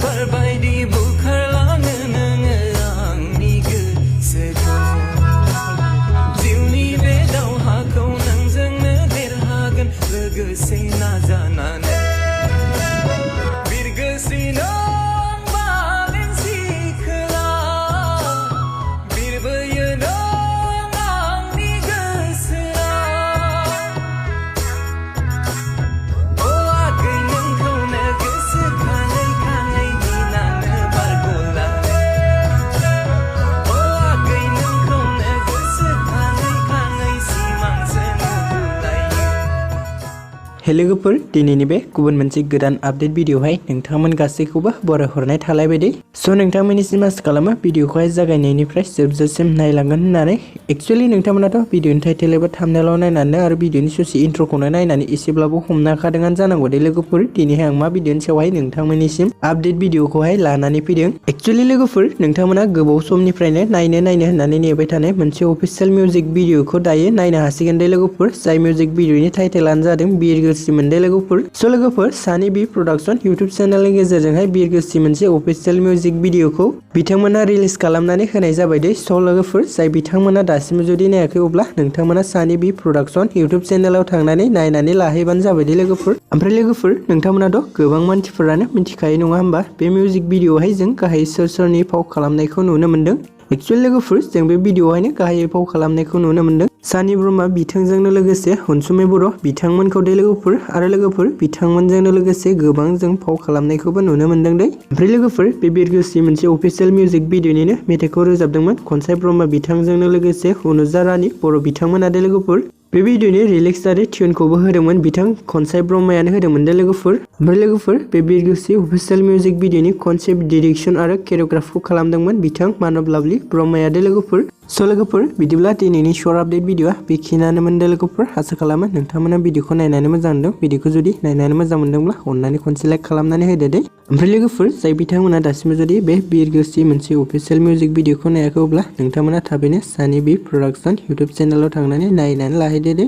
बारबायदि बुखारलाङो नोङो आंनि गोसोखौ जिउनि बे दावहाखौ नोंजोंनो देरहागोन लोगोसे नाजानानै बिरगोस्रि नों बालेन्सि खोला बिरबोयो नों आंनि गोसोआ अ आगै नोंखौनो गोसोखाङै खाङै दिनानो बारग'लाङो अ आगै नोंखौनो गोसोखाङै खाङै सिमांसो नुलायो। हे लोगोफोर, दिनैनि बे गुबुन मोनसे गोदान आपडेट भिडिअहाय नोंथांमोन गासैखौबो बरायहरनाय थालायबायदि। स' नोंथांमोननिसिम आसा खालामो भिडिअखौहाय जागायनायनिफ्राय जोबजासिम नायलांगोन होननानै। एक्चुअली नोंथांमोनाथ' भिडिअनि टाइटेल एबा थाम्बनेइलाव नायनानै आरो भिडिअनि ससे इन्ट्र'खौनो नायनानै एसेब्लाबो हमनो हाखादोंआनो जानांगौ दे लोगोफोर। दिनैहाय आं मा भिडिअनि सायावहाय नोंथांमोननिसिम आपडेट भिडिअखौहाय लानानै फैदों। एक्चुअली लोगोफोर, नोंथांमोना गोबाव समनिफ्रायनो नायनो होननानै नेबाय थानाय मोनसे अफिसियेल मिउजिक भिडिअखौ दायो नायनो हासिगोन दे लोगोफोर। जाय मिउजिक भिडिअनि टाइटेलानो जादों बिरगोस्रि दे लोगोफोर। स' लोगोफोर, सानि प्रडाक्शन इउटुब चेनेलनि गेजेरजोंहाय बिरगोस्रि मोनसे अफिसियेल मिउजिक भिडिअखौ बिथांमोना रिलिज खालामनानै होनाय जाबाय दे। स' लोगोफोर, जाय बिथांमोना दासिमबो जुदि नायाखै अब्ला नोंथांमोना सानि प्रडाक्शन इउटुब चेनेलाव थांनानै नायनानै लाहैबानो जाबाय दे लोगोफोर। ओमफ्राय लोगोफोर, नोंथांमोनाथ' गोबां मानसिफोरानो मिथिखायो नङा होमबा बे मिउजिक भिडिअआवहाय जों गाहायै सोरनि फाव खालामनायखौ नुनो मोन्दों। एक्चुअली लोगोफोर, जों बे भिडिअआवहायनो गाहायै फाव खालामनायखौ नुनो मोन्दों सानि ब्रह्मा बिथांजोंनो लोगोसे अनसुमै बर' बिथांमोनखौ दे लोगोफोर। आरो लोगोफोर, बिथांमोनजोंनो लोगोसे गोबां जों फाव खालामनायखौबो नुनो मोन्दों दे। ओमफ्राय लोगोफोर, बे बिरगोस्रि मोनसे अफिसियेल मिउजिक भिडिअनिनो मेथाइखौ रोजाबदोंमोन खनसाय ब्रह्मा बिथांजोंनो लोगोसे अनुजा रानि बर' बिथांमोना दे लोगोफोर। बे भिडिअनि रिलिक्स आरो टिउनखौबो होदोंमोन बिथां खनसाय ब्रह्मायानो होदोंमोन दे लोगोफोर। ओमफ्राय लोगोफोर, बे बिरगोस्रि अफिसियेल मिउजिक भिडिअनि कनसेप्ट डिरेक्सन आरो केरिय'ग्राफखौ खालामदोंमोन बिथां मानब लाभलि ब्रह्माया दे लोगोफोर। स' लोगोफोर, बिदिब्ला दिनैनि शर्ट आपडेट भिडिअआ बेखिनियानोमोन दे लोगोफोर। आसा खालामो नोंथांमोना भिडिअखौ नायनानै मोजां मोनदों। भिडिअखौ जुदि नायनानै मोजां मोनदोंब्ला अननानै खनसे लाइक खालामनानै होदो दे। ओमफ्राय लोगोफोर, जाय बिथांमोना दासिमबो जुदि बे बिरगोस्रि मोनसे अफिसियेल मिउजिक भिडिअखौ नायाखै अब्ला नोंथांमोना थाबैनो सानि प्रडाक्शन इउटुब चेनेलाव थांनानै नायनानै लाहैदो दे।